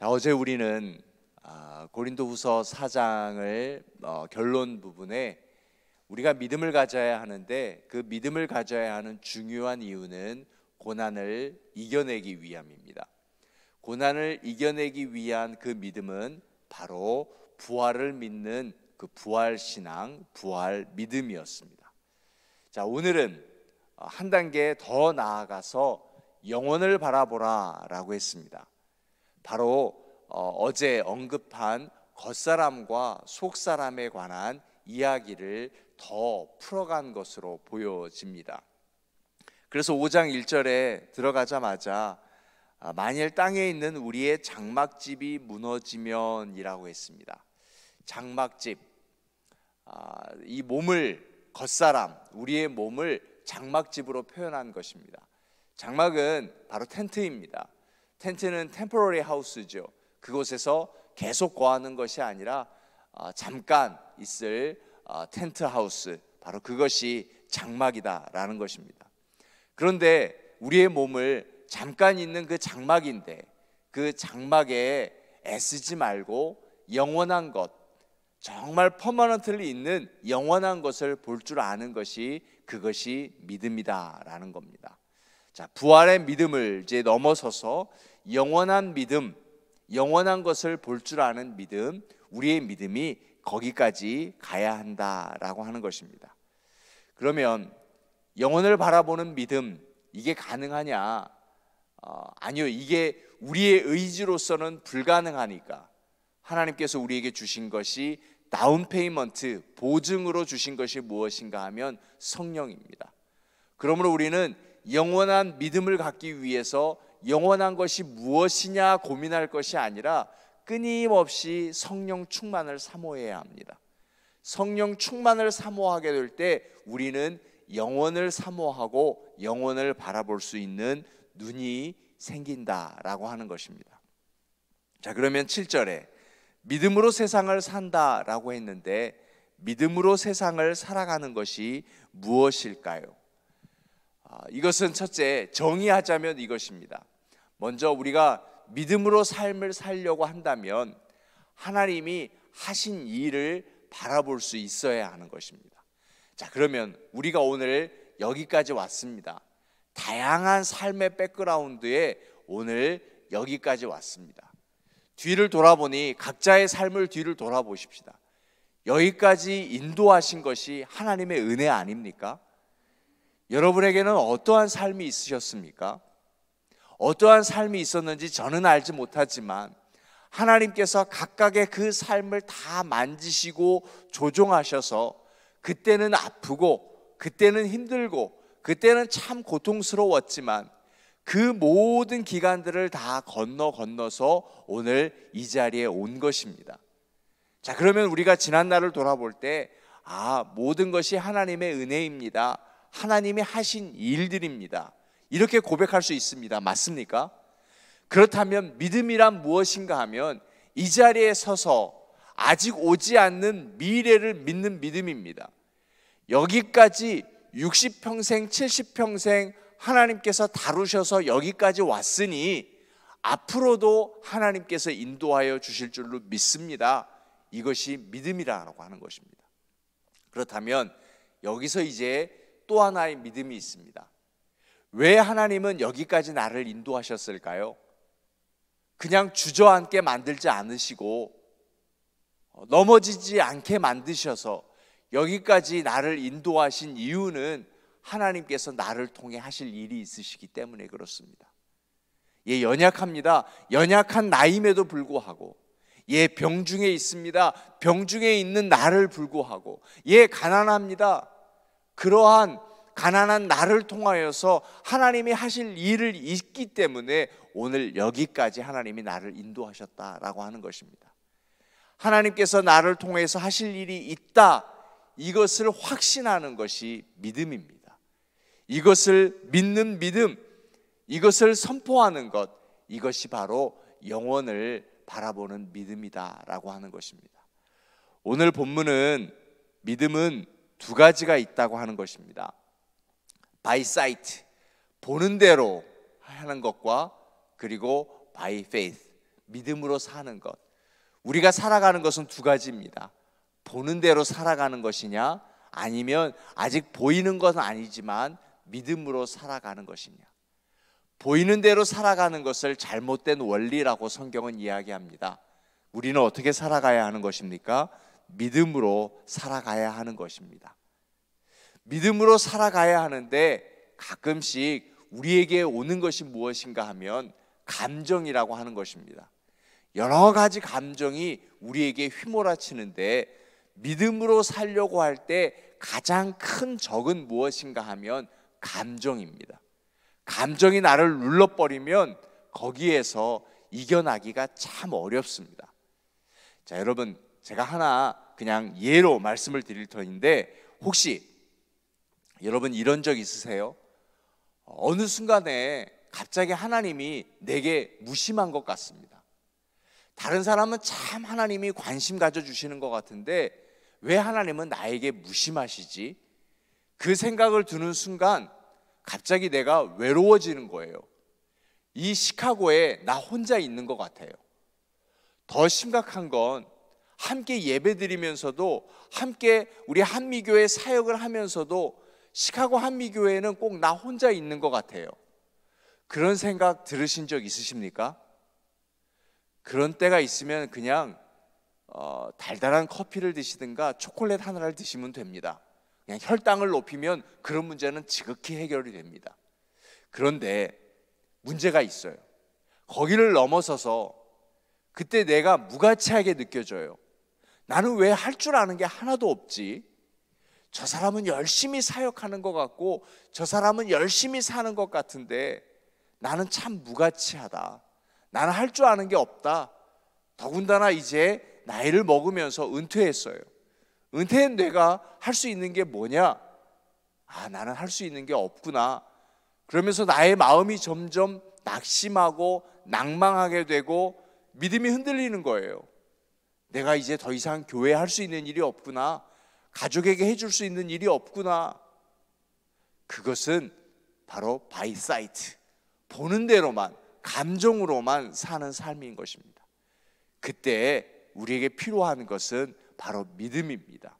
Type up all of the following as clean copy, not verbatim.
어제 우리는 고린도후서 4장을 결론 부분에 우리가 믿음을 가져야 하는데, 그 믿음을 가져야 하는 중요한 이유는 고난을 이겨내기 위함입니다. 고난을 이겨내기 위한 그 믿음은 바로 부활을 믿는 그 부활신앙, 부활 믿음이었습니다. 자, 오늘은 한 단계 더 나아가서 영혼을 바라보라 라고 했습니다. 바로 어제 언급한 겉사람과 속사람에 관한 이야기를 더 풀어간 것으로 보여집니다. 그래서 5장 1절에 들어가자마자 만일 땅에 있는 우리의 장막집이 무너지면 이라고 했습니다. 장막집, 이 몸을, 겉사람, 우리의 몸을 장막집으로 표현한 것입니다. 장막은 바로 텐트입니다. 텐트는 temporary house죠. 그곳에서 계속 거하는 것이 아니라 잠깐 있을 텐트 하우스, 바로 그것이 장막이다라는 것입니다. 그런데 우리의 몸을 잠깐 있는 그 장막인데, 그 장막에 애쓰지 말고 영원한 것, 정말 퍼머넌트리 있는 영원한 것을 볼 줄 아는 것이, 그것이 믿음이다라는 겁니다. 자, 부활의 믿음을 이제 넘어서서 영원한 믿음, 영원한 것을 볼 줄 아는 믿음, 우리의 믿음이 거기까지 가야 한다라고 하는 것입니다. 그러면 영혼을 바라보는 믿음, 이게 가능하냐? 아니요, 이게 우리의 의지로서는 불가능하니까 하나님께서 우리에게 주신 것이 다운페이먼트, 보증으로 주신 것이 무엇인가 하면 성령입니다. 그러므로 우리는 영원한 믿음을 갖기 위해서 영원한 것이 무엇이냐 고민할 것이 아니라 끊임없이 성령 충만을 사모해야 합니다. 성령 충만을 사모하게 될 때 우리는 영원을 사모하고 영원을 바라볼 수 있는 눈이 생긴다라고 하는 것입니다. 자, 그러면 7절에 믿음으로 세상을 산다라고 했는데, 믿음으로 세상을 살아가는 것이 무엇일까요? 이것은 첫째, 정의하자면 이것입니다. 먼저 우리가 믿음으로 삶을 살려고 한다면 하나님이 하신 일을 바라볼 수 있어야 하는 것입니다. 자, 그러면 우리가 오늘 여기까지 왔습니다. 다양한 삶의 백그라운드에 오늘 여기까지 왔습니다. 뒤를 돌아보니 각자의 삶을 뒤를 돌아보십시다. 여기까지 인도하신 것이 하나님의 은혜 아닙니까? 여러분에게는 어떠한 삶이 있으셨습니까? 어떠한 삶이 있었는지 저는 알지 못하지만 하나님께서 각각의 그 삶을 다 만지시고 조종하셔서 그때는 아프고 그때는 힘들고 그때는 참 고통스러웠지만 그 모든 기간들을 다 건너서 오늘 이 자리에 온 것입니다. 자, 그러면 우리가 지난 날을 돌아볼 때 모든 것이 하나님의 은혜입니다. 하나님이 하신 일들입니다. 이렇게 고백할 수 있습니다. 맞습니까? 그렇다면 믿음이란 무엇인가 하면 이 자리에 서서 아직 오지 않는 미래를 믿는 믿음입니다. 여기까지 60평생, 70평생 하나님께서 다루셔서 여기까지 왔으니 앞으로도 하나님께서 인도하여 주실 줄로 믿습니다. 이것이 믿음이라고 하는 것입니다. 그렇다면 여기서 이제 또 하나의 믿음이 있습니다. 왜 하나님은 여기까지 나를 인도하셨을까요? 그냥 주저앉게 만들지 않으시고 넘어지지 않게 만드셔서 여기까지 나를 인도하신 이유는 하나님께서 나를 통해 하실 일이 있으시기 때문에 그렇습니다. 연약합니다. 연약한 나임에도 불구하고, 병중에 있습니다. 병중에 있는 나를 불구하고, 가난합니다. 그러한 가난한 나를 통하여서 하나님이 하실 일을 있기 때문에 오늘 여기까지 하나님이 나를 인도하셨다라고 하는 것입니다. 하나님께서 나를 통해서 하실 일이 있다, 이것을 확신하는 것이 믿음입니다. 이것을 믿는 믿음, 이것을 선포하는 것, 이것이 바로 영원을 바라보는 믿음이다라고 하는 것입니다. 오늘 본문은 믿음은 두 가지가 있다고 하는 것입니다. by sight, 보는 대로 하는 것과 그리고 by faith, 믿음으로 사는 것. 우리가 살아가는 것은 두 가지입니다. 보는 대로 살아가는 것이냐, 아니면 아직 보이는 것은 아니지만 믿음으로 살아가는 것이냐. 보이는 대로 살아가는 것을 잘못된 원리라고 성경은 이야기합니다. 우리는 어떻게 살아가야 하는 것입니까? 믿음으로 살아가야 하는 것입니다. 믿음으로 살아가야 하는데 가끔씩 우리에게 오는 것이 무엇인가 하면 감정이라고 하는 것입니다. 여러 가지 감정이 우리에게 휘몰아치는데 믿음으로 살려고 할 때 가장 큰 적은 무엇인가 하면 감정입니다. 감정이 나를 눌러버리면 거기에서 이겨나기가 참 어렵습니다. 자, 여러분, 제가 하나 그냥 예로 말씀을 드릴 터인데, 혹시 여러분 이런 적 있으세요? 어느 순간에 갑자기 하나님이 내게 무심한 것 같습니다. 다른 사람은 참 하나님이 관심 가져주시는 것 같은데 왜 하나님은 나에게 무심하시지? 그 생각을 드는 순간 갑자기 내가 외로워지는 거예요. 이 시카고에 나 혼자 있는 것 같아요. 더 심각한 건 함께 예배드리면서도, 함께 우리 한미교회 사역을 하면서도 시카고 한미교회는 꼭 나 혼자 있는 것 같아요. 그런 생각 들으신 적 있으십니까? 그런 때가 있으면 그냥 달달한 커피를 드시든가 초콜릿 하나를 드시면 됩니다. 그냥 혈당을 높이면 그런 문제는 지극히 해결이 됩니다. 그런데 문제가 있어요. 거기를 넘어서서 그때 내가 무가치하게 느껴져요. 나는 왜 할 줄 아는 게 하나도 없지? 저 사람은 열심히 사역하는 것 같고 저 사람은 열심히 사는 것 같은데 나는 참 무가치하다. 나는 할 줄 아는 게 없다. 더군다나 이제 나이를 먹으면서 은퇴했어요. 은퇴한 내가 할 수 있는 게 뭐냐? 나는 할 수 있는 게 없구나. 그러면서 나의 마음이 점점 낙심하고 낭망하게 되고 믿음이 흔들리는 거예요. 내가 이제 더 이상 교회에 할 수 있는 일이 없구나. 가족에게 해줄 수 있는 일이 없구나. 그것은 바로 by sight, 보는 대로만, 감정으로만 사는 삶인 것입니다. 그때 우리에게 필요한 것은 바로 믿음입니다.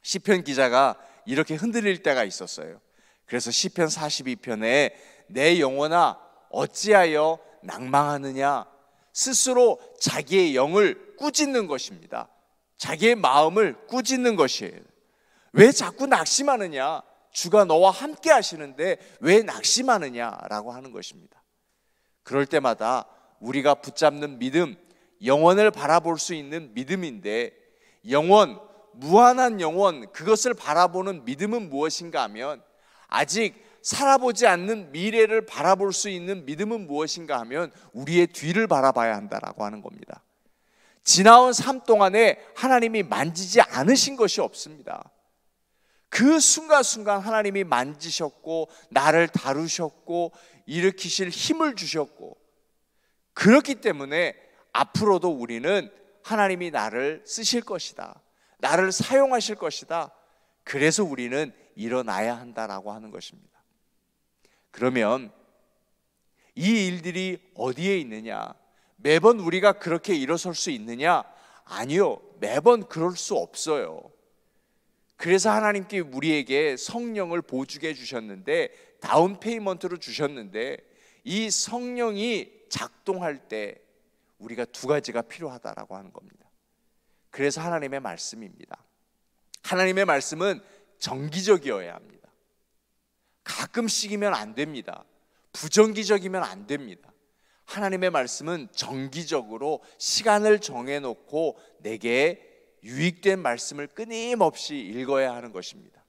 시편 기자가 이렇게 흔들릴 때가 있었어요. 그래서 시편 42편에 내 영혼아 어찌하여 낭망하느냐, 스스로 자기의 영을 꾸짖는 것입니다. 자기의 마음을 꾸짖는 것이에요. 왜 자꾸 낙심하느냐? 주가 너와 함께 하시는데 왜 낙심하느냐라고 하는 것입니다. 그럴 때마다 우리가 붙잡는 믿음, 영원을 바라볼 수 있는 믿음인데, 영원, 무한한 영원, 그것을 바라보는 믿음은 무엇인가 하면, 아직 살아보지 않는 미래를 바라볼 수 있는 믿음은 무엇인가 하면 우리의 뒤를 바라봐야 한다라고 하는 겁니다. 지나온 삶 동안에 하나님이 만지지 않으신 것이 없습니다. 그 순간순간 하나님이 만지셨고 나를 다루셨고 일으키실 힘을 주셨고, 그렇기 때문에 앞으로도 우리는 하나님이 나를 쓰실 것이다, 나를 사용하실 것이다, 그래서 우리는 일어나야 한다라고 하는 것입니다. 그러면 이 일들이 어디에 있느냐? 매번 우리가 그렇게 일어설 수 있느냐? 아니요, 매번 그럴 수 없어요. 그래서 하나님께 우리에게 성령을 보증해 주셨는데, 다운 페이먼트로 주셨는데, 이 성령이 작동할 때 우리가 두 가지가 필요하다라고 하는 겁니다. 그래서 하나님의 말씀입니다. 하나님의 말씀은 정기적이어야 합니다. 가끔씩이면 안 됩니다. 부정기적이면 안 됩니다. 하나님의 말씀은 정기적으로 시간을 정해놓고 내게 유익된 말씀을 끊임없이 읽어야 하는 것입니다.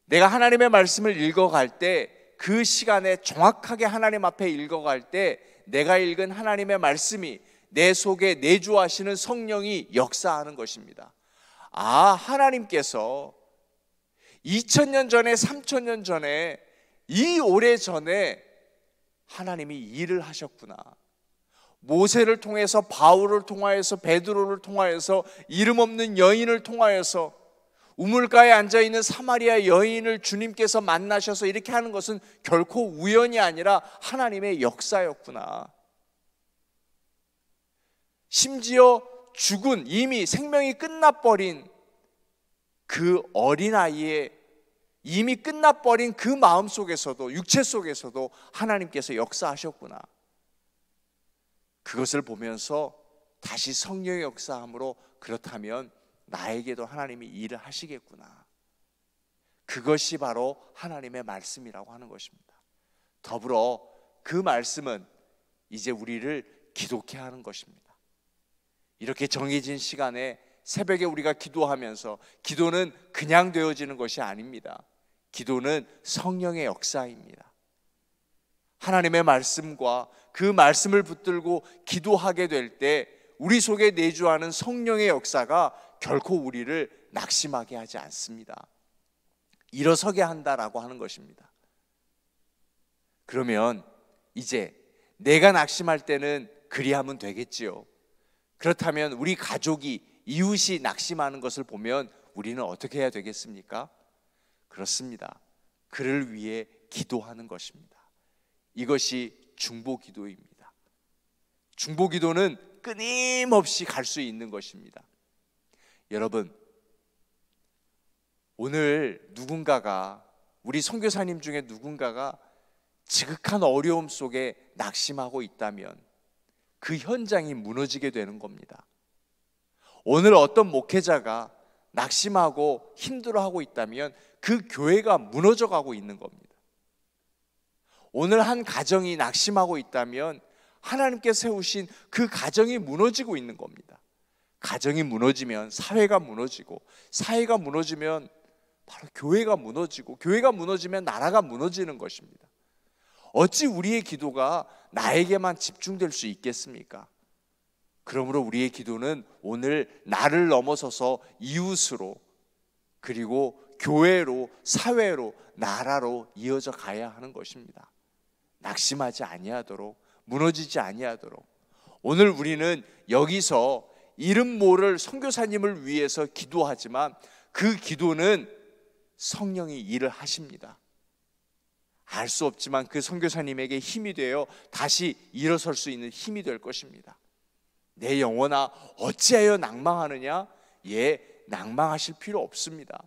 내가 하나님의 말씀을 읽어갈 때, 그 시간에 정확하게 하나님 앞에 읽어갈 때 내가 읽은 하나님의 말씀이 내 속에 내주하시는 성령이 역사하는 것입니다. 하나님께서 2000년 전에, 3000년 전에, 이 오래전에 하나님이 일을 하셨구나. 모세를 통해서, 바울을 통하여서, 베드로를 통하여서, 이름 없는 여인을 통하여서 우물가에 앉아 있는 사마리아 여인을 주님께서 만나셔서 이렇게 하는 것은 결코 우연이 아니라 하나님의 역사였구나. 심지어 죽은, 이미 생명이 끝나버린 그 어린아이의 이미 끝나버린 그 마음 속에서도, 육체 속에서도 하나님께서 역사하셨구나. 그것을 보면서 다시 성령의 역사함으로, 그렇다면 나에게도 하나님이 일을 하시겠구나. 그것이 바로 하나님의 말씀이라고 하는 것입니다. 더불어 그 말씀은 이제 우리를 기도케 하는 것입니다. 이렇게 정해진 시간에 새벽에 우리가 기도하면서, 기도는 그냥 되어지는 것이 아닙니다. 기도는 성령의 역사입니다. 하나님의 말씀과 그 말씀을 붙들고 기도하게 될 때 우리 속에 내주하는 성령의 역사가 결코 우리를 낙심하게 하지 않습니다. 일어서게 한다라고 하는 것입니다. 그러면 이제 내가 낙심할 때는 그리하면 되겠지요. 그렇다면 우리 가족이, 이웃이 낙심하는 것을 보면 우리는 어떻게 해야 되겠습니까? 그렇습니다. 그를 위해 기도하는 것입니다. 이것이 중보기도입니다. 중보기도는 끊임없이 갈 수 있는 것입니다. 여러분, 오늘 누군가가, 우리 선교사님 중에 누군가가 지극한 어려움 속에 낙심하고 있다면 그 현장이 무너지게 되는 겁니다. 오늘 어떤 목회자가 낙심하고 힘들어하고 있다면 그 교회가 무너져가고 있는 겁니다. 오늘 한 가정이 낙심하고 있다면 하나님께서 세우신 그 가정이 무너지고 있는 겁니다. 가정이 무너지면 사회가 무너지고, 사회가 무너지면 바로 교회가 무너지고, 교회가 무너지면 나라가 무너지는 것입니다. 어찌 우리의 기도가 나에게만 집중될 수 있겠습니까? 그러므로 우리의 기도는 오늘 나를 넘어서서 이웃으로, 그리고 교회로, 사회로, 나라로 이어져 가야 하는 것입니다. 낙심하지 아니하도록, 무너지지 아니하도록. 오늘 우리는 여기서 이름 모를 선교사님을 위해서 기도하지만 그 기도는 성령이 일을 하십니다. 알 수 없지만 그 선교사님에게 힘이 되어 다시 일어설 수 있는 힘이 될 것입니다. 내 영혼아 어찌하여 낭망하느냐? 낭망하실 필요 없습니다.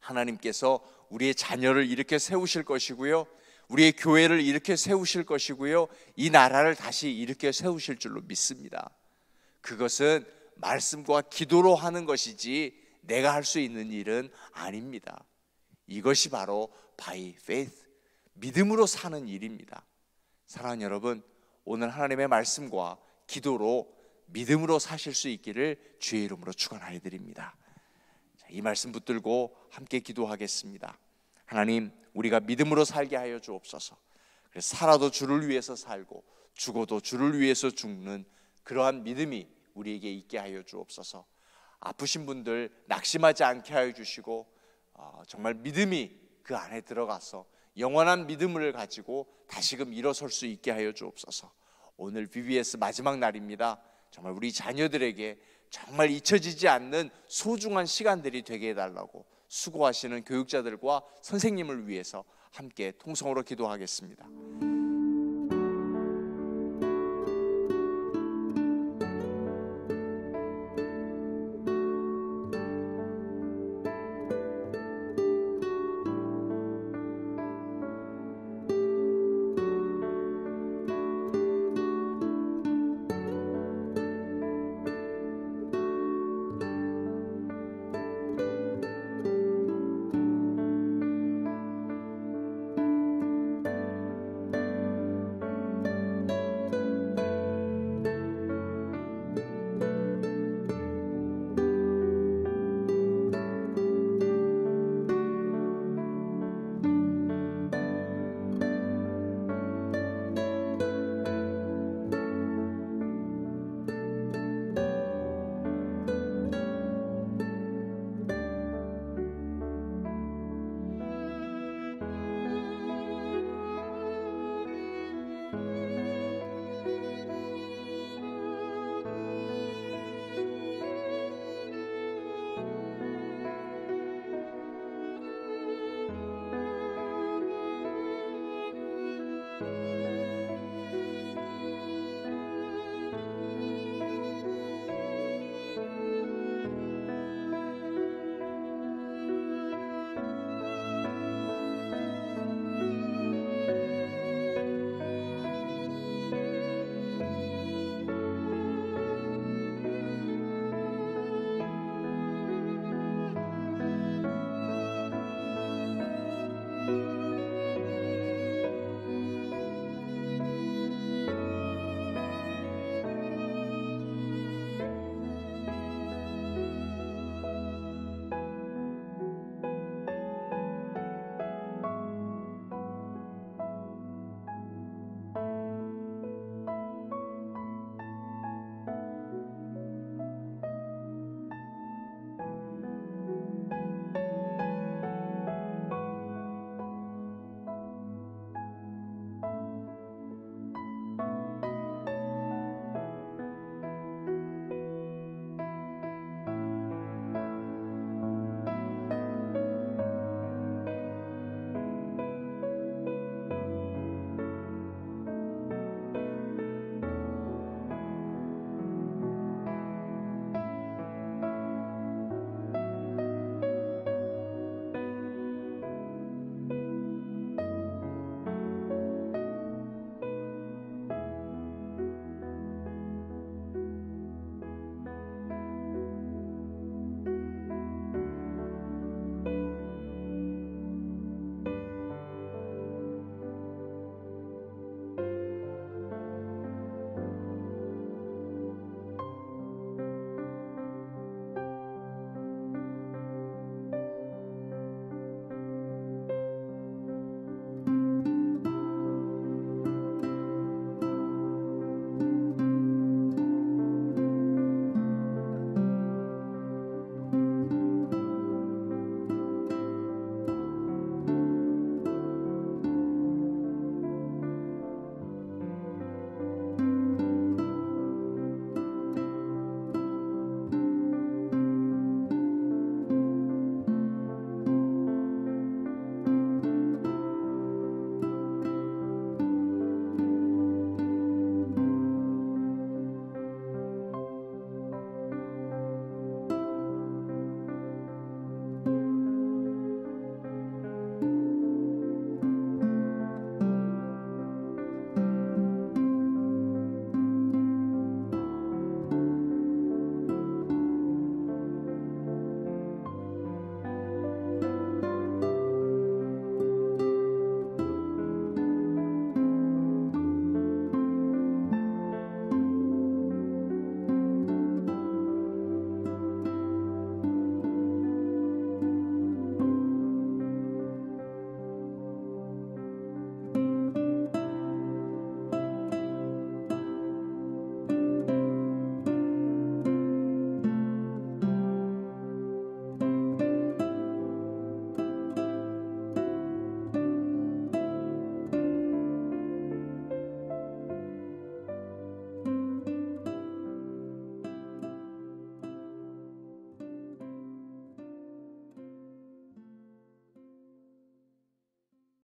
하나님께서 우리의 자녀를 이렇게 세우실 것이고요, 우리의 교회를 이렇게 세우실 것이고요, 이 나라를 다시 이렇게 세우실 줄로 믿습니다. 그것은 말씀과 기도로 하는 것이지 내가 할 수 있는 일은 아닙니다. 이것이 바로 by faith, 믿음으로 사는 일입니다. 사랑하는 여러분, 오늘 하나님의 말씀과 기도로 믿음으로 사실 수 있기를 주의 이름으로 축원하여 드립니다. 이 말씀 붙들고 함께 기도하겠습니다. 하나님, 우리가 믿음으로 살게 하여 주옵소서. 그래서 살아도 주를 위해서 살고 죽어도 주를 위해서 죽는 그러한 믿음이 우리에게 있게 하여 주옵소서. 아프신 분들 낙심하지 않게 하여 주시고, 정말 믿음이 그 안에 들어가서 영원한 믿음을 가지고 다시금 일어설 수 있게 하여 주옵소서. 오늘 VBS 마지막 날입니다. 정말 우리 자녀들에게 정말 잊혀지지 않는 소중한 시간들이 되게 해달라고 수고하시는 교육자들과 선생님을 위해서 함께 통성으로 기도하겠습니다. 아멘.